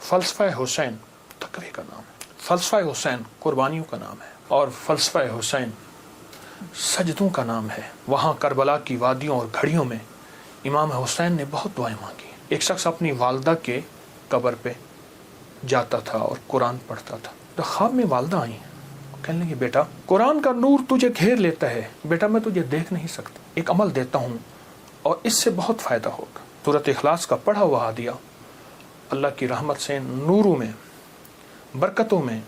فلسفہ حسین تقوی کا نام ہے، فلسفہ حسین قربانیوں کا نام ہے، اور فلسفہ حسین سجدوں کا نام ہے۔ وہاں کربلا کی وادیوں اور گھڑیوں میں امام حسین نے بہت دعائیں مانگی۔ ایک شخص اپنی والدہ کے قبر پہ جاتا تھا اور قرآن پڑھتا تھا، تو خواب میں والدہ آئی، کہنے لگی بیٹا قرآن کا نور تجھے گھیر لیتا ہے، بیٹا میں تجھے دیکھ نہیں سکتا، ایک عمل دیتا ہوں اور اس سے بہت فائدہ ہوگا۔ سورۃ اخلاص کا پڑھا ہوا ہدیہ اللہ کی رحمت سے نوروں میں، برکتوں میں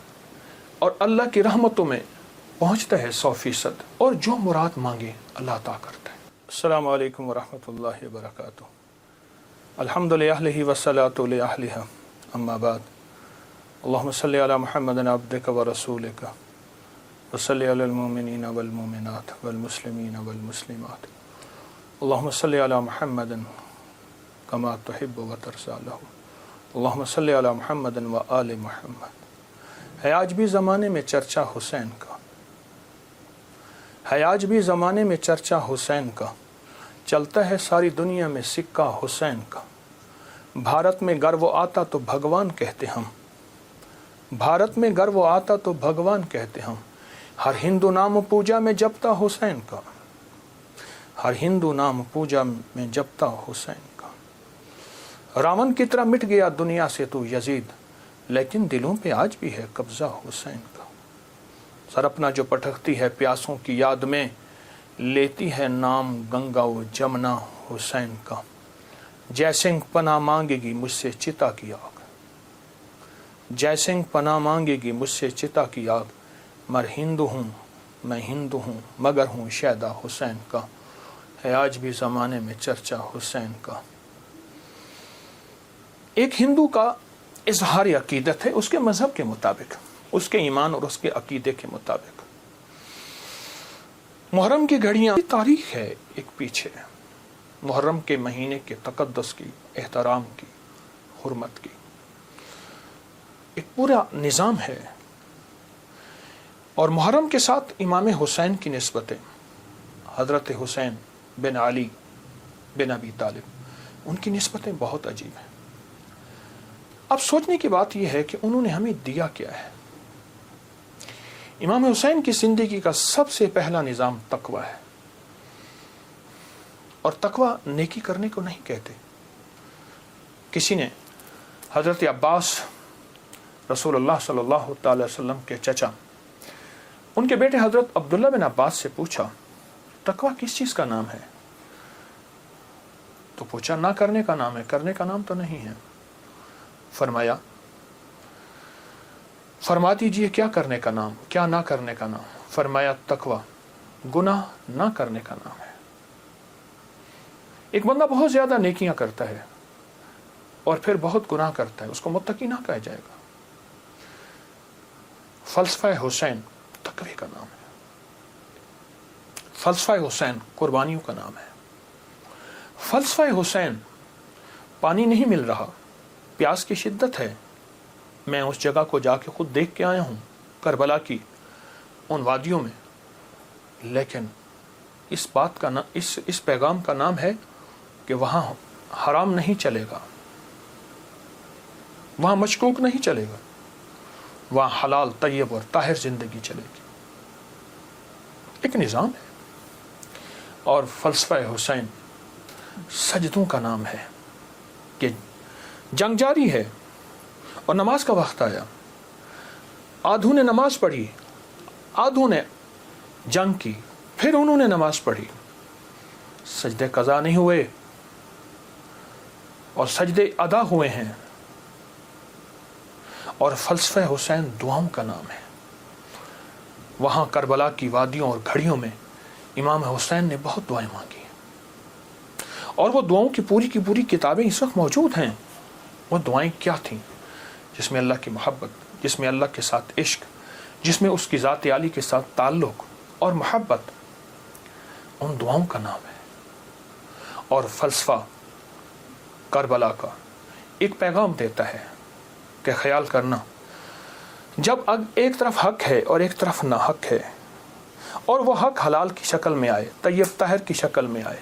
اور اللہ کی رحمتوں میں پہنچتا ہے 100%، اور جو مراد مانگے اللہ عطا کرتا ہے۔ السلام علیکم ورحمۃ اللہ وبرکاتہ۔ الحمد للہ والصلاۃ لأہلہا، اما بعد، اللہم صلی علی محمد عبدک ورسولک وصلی علی المؤمنین والمؤمنات والمسلمین والمسلمات، اللہم صلی علی محمد کما تحب وترضی لہ، اللہم صلی علی محمد وآل محمد۔ ہے آج بھی زمانے میں چرچا حسین کا، ہے آج بھی زمانے میں چرچا حسین کا، چلتا ہے ساری دنیا میں سکہ حسین کا۔ بھارت میں گر وہ آتا تو بھگوان کہتے ہم، بھارت میں گر وہ آتا تو بھگوان کہتے ہم، ہر ہندو نام پوجا میں جپتا حسین کا، ہر ہندو نام پوجا میں جپتا حسین کا۔ راون کی طرح مٹ گیا دنیا سے تو یزید، لیکن دلوں پہ آج بھی ہے قبضہ حسین کا۔ سرپنا جو پٹکتی ہے پیاسوں کی یاد میں، لیتی ہے نام گنگا و جمنا حسین کا۔ جے سنگھ پناہ مانگے گی مجھ سے چتا کی آگ، جے سنگھ پناہ مانگے گی مجھ سے چتا کی آگ، مر ہندو ہوں میں ہندو ہوں مگر ہوں شیدا حسین کا۔ ہے آج بھی زمانے میں چرچا حسین کا۔ ایک ہندو کا اظہار عقیدت ہے اس کے مذہب کے مطابق، اس کے ایمان اور اس کے عقیدے کے مطابق۔ محرم کی گھڑیاں تاریخ ہے ایک پیچھے، محرم کے مہینے کے تقدس کی، احترام کی، حرمت کی ایک پورا نظام ہے، اور محرم کے ساتھ امام حسین کی نسبتیں، حضرت حسین بن علی بن ابی طالب، ان کی نسبتیں بہت عجیب ہیں۔ اب سوچنے کی بات یہ ہے کہ انہوں نے ہمیں دیا کیا ہے۔ امام حسین کی زندگی کا سب سے پہلا نظام تقوی ہے، اور تقوی نیکی کرنے کو نہیں کہتے۔ کسی نے حضرت عباس رسول اللہ صلی اللہ تعالی وسلم کے چچا، ان کے بیٹے حضرت عبداللہ بن عباس سے پوچھا تقوی کس چیز کا نام ہے؟ تو پوچھا نہ کرنے کا نام ہے، کرنے کا نام تو نہیں ہے۔ فرما دیجئے کیا کرنے کا نام، کیا نہ کرنے کا نام؟ فرمایا تقوی گناہ نہ کرنے کا نام ہے۔ ایک بندہ بہت زیادہ نیکیاں کرتا ہے اور پھر بہت گناہ کرتا ہے، اس کو متقی نہ کہا جائے گا۔ فلسفہ حسین تقوی کا نام ہے، فلسفہ حسین قربانیوں کا نام ہے۔ فلسفہ حسین پانی نہیں مل رہا، پیاس کی شدت ہے، میں اس جگہ کو جا کے خود دیکھ کے آیا ہوں، کربلا کی ان وادیوں میں، لیکن اس بات کا اس پیغام کا نام ہے کہ وہاں حرام نہیں چلے گا، وہاں مشکوک نہیں چلے گا، وہاں حلال طیب اور طاہر زندگی چلے گی۔ ایک نظام ہے۔ اور فلسفہ حسین سجدوں کا نام ہے کہ جنگ جاری ہے اور نماز کا وقت آیا، آدھوں نے نماز پڑھی، آدھوں نے جنگ کی، پھر انہوں نے نماز پڑھی، سجدے قضا نہیں ہوئے اور سجدے ادا ہوئے ہیں۔ اور فلسفہ حسین دعاؤں کا نام ہے۔ وہاں کربلا کی وادیوں اور گھڑیوں میں امام حسین نے بہت دعائیں مانگی، اور وہ دعاؤں کی پوری کتابیں اس وقت موجود ہیں۔ وہ دعائیں کیا تھیں؟ جس میں اللہ کی محبت، جس میں اللہ کے ساتھ عشق، جس میں اس کی ذات عالی کے ساتھ تعلق اور محبت، ان دعاؤں کا نام ہے۔ اور فلسفہ کربلا کا ایک پیغام دیتا ہے کہ خیال کرنا، جب ایک طرف حق ہے اور ایک طرف نہ حق ہے، اور وہ حق حلال کی شکل میں آئے، طیب طاہر کی شکل میں آئے،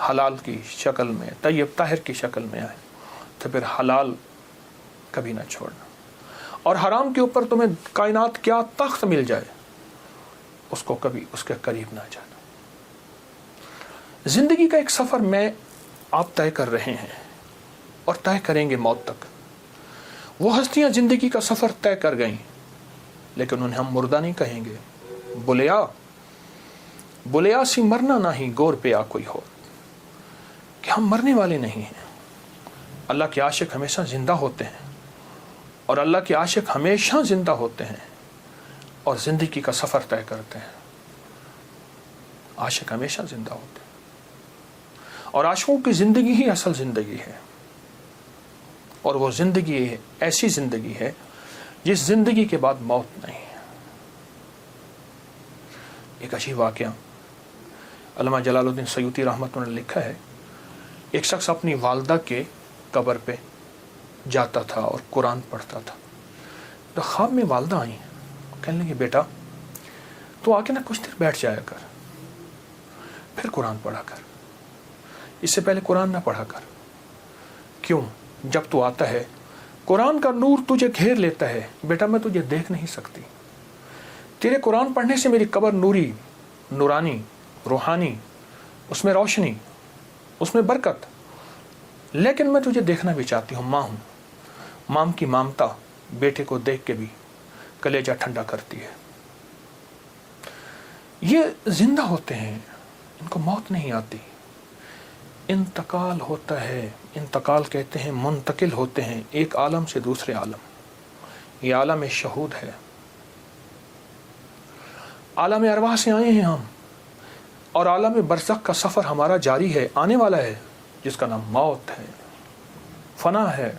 حلال کی شکل میں، طیب طاہر کی شکل میں آئے، تو پھر حلال کبھی نہ چھوڑنا. اور حرام کے اوپر تمہیں کائنات کیا تخت مل جائے اس کو کبھی اس کے قریب نہ جانا. زندگی کا ایک سفر میں آپ طے کر رہے ہیں اور طے کریں گے موت تک. وہ ہستیاں زندگی کا سفر طے کر گئیں لیکن انہیں ہم مردہ نہیں کہیں گے. بلیا سی مرنا نہیں گور پہ آ کوئی ہو, کہ ہم مرنے والے نہیں ہیں. اللہ کے عاشق ہمیشہ زندہ ہوتے ہیں اور اللہ کے عاشق ہمیشہ زندہ ہوتے ہیں اور زندگی کا سفر طے کرتے ہیں. عاشق ہمیشہ زندہ ہوتے ہیں اور عاشقوں کی زندگی ہی اصل زندگی ہے. اور وہ زندگی ایسی زندگی ہے جس زندگی کے بعد موت نہیں ہے. ایک عجیب واقعہ علامہ جلال الدین سیوطی رحمۃ اللہ نے لکھا ہے. ایک شخص اپنی والدہ کے قبر پہ جاتا تھا اور قرآن پڑھتا تھا. تو خواب میں والدہ آئیں, کہنے لگی بیٹا تو آ کے نہ کچھ دیر بیٹھ جایا کر, پھر قرآن پڑھا کر, اس سے پہلے قرآن نہ پڑھا کر. کیوں؟ جب تو آتا ہے قرآن کا نور تجھے گھیر لیتا ہے. بیٹا میں تجھے دیکھ نہیں سکتی, تیرے قرآن پڑھنے سے میری قبر نوری, نورانی, روحانی, اس میں روشنی, اس میں برکت. لیکن میں تجھے دیکھنا بھی چاہتی ہوں. ماں ہوں, ماں کی مامتا بیٹے کو دیکھ کے بھی کلیجہ ٹھنڈا کرتی ہے. یہ زندہ ہوتے ہیں, ان کو موت نہیں آتی. انتقال ہوتا ہے, انتقال کہتے ہیں منتقل ہوتے ہیں ایک عالم سے دوسرے عالم. یہ عالم شہود ہے, عالم ارواح سے آئے ہیں ہم, اور عالم برزخ کا سفر ہمارا جاری ہے, آنے والا ہے, جس کا نام موت ہے, فنا ہے.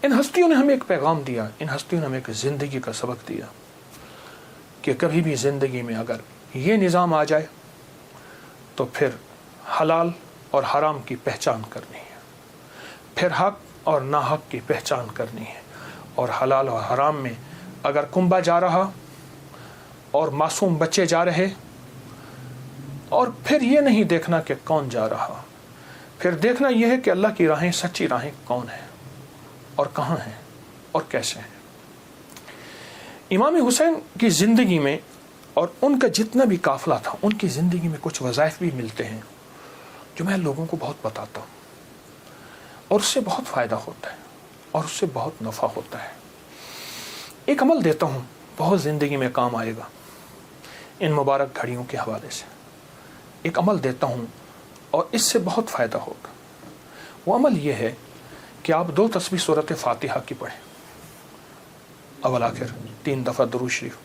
ان ہستیوں نے ہمیں ایک پیغام دیا, ان ہستیوں نے ہمیں ایک زندگی کا سبق دیا کہ کبھی بھی زندگی میں اگر یہ نظام آ جائے تو پھر حلال اور حرام کی پہچان کرنی ہے, پھر حق اور ناحق کی پہچان کرنی ہے. اور حلال اور حرام میں اگر کنبا جا رہا اور معصوم بچے جا رہے, اور پھر یہ نہیں دیکھنا کہ کون جا رہا, پھر دیکھنا یہ ہے کہ اللہ کی راہیں, سچی راہیں کون ہیں اور کہاں ہیں اور کیسے ہیں. امام حسین کی زندگی میں اور ان کا جتنا بھی قافلہ تھا, ان کی زندگی میں کچھ وظائف بھی ملتے ہیں جو میں لوگوں کو بہت بتاتا ہوں, اور اس سے بہت فائدہ ہوتا ہے اور اس سے بہت نفع ہوتا ہے. ایک عمل دیتا ہوں, بہت زندگی میں کام آئے گا. ان مبارک گھڑیوں کے حوالے سے ایک عمل دیتا ہوں اور اس سے بہت فائدہ ہوگا. وہ عمل یہ ہے کہ آپ 2 تسبیح سورۃ فاتحہ کی پڑھیں, اول آخر 3 دفعہ درود شریف,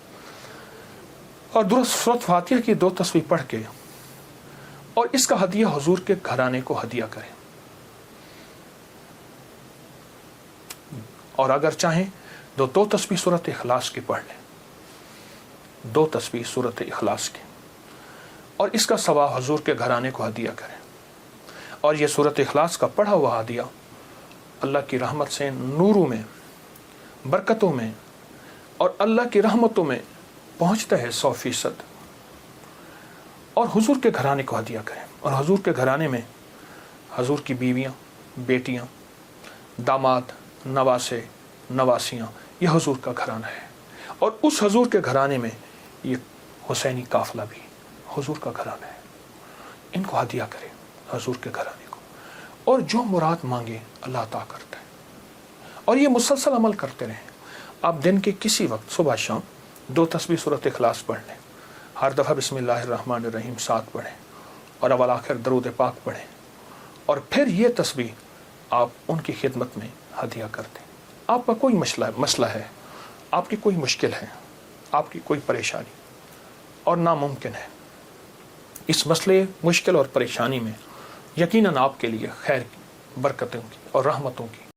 اور سورۃ فاتحہ کی 2 تسبیح پڑھ کے اور اس کا ہدیہ حضور کے گھرانے کو ہدیہ کریں. اور اگر چاہیں تو 2 تسبیح سورۃ اخلاص کی پڑھ لیں, 2 تسبیح سورۃ اخلاص کی, اور اس کا ثواب حضور کے گھرانے کو ہدیہ کریں. اور یہ سورۃ اخلاص کا پڑھا ہوا ہدیہ اللہ کی رحمت سے نوروں میں, برکتوں میں اور اللہ کی رحمتوں میں پہنچتا ہے 100%. اور حضور کے گھرانے کو ہدیہ کریں. اور حضور کے گھرانے میں حضور کی بیویاں, بیٹیاں, داماد, نواسے, نواسیاں, یہ حضور کا گھرانہ ہے. اور اس حضور کے گھرانے میں یہ حسینی قافلہ بھی حضور کا گھرانہ ہے. ان کو ہدیہ کریں حضور کے گھرانے کو, اور جو مراد مانگے اللہ عطا کرتا ہے. اور یہ مسلسل عمل کرتے رہیں. آپ دن کے کسی وقت صبح شام 2 تسبیح سورۃ اخلاص پڑھ لیں, ہر دفعہ بسم اللہ الرحمن الرحیم 7 پڑھیں, اور اول آخر درود پاک پڑھیں, اور پھر یہ تسبیح آپ ان کی خدمت میں ہدیہ کر دیں. آپ کا کوئی مسئلہ ہے, آپ کی کوئی مشکل ہے, آپ کی کوئی پریشانی اور ناممکن ہے, اس مسئلے, مشکل اور پریشانی میں یقیناً آپ کے لیے خیر کی, برکتوں کی اور رحمتوں کی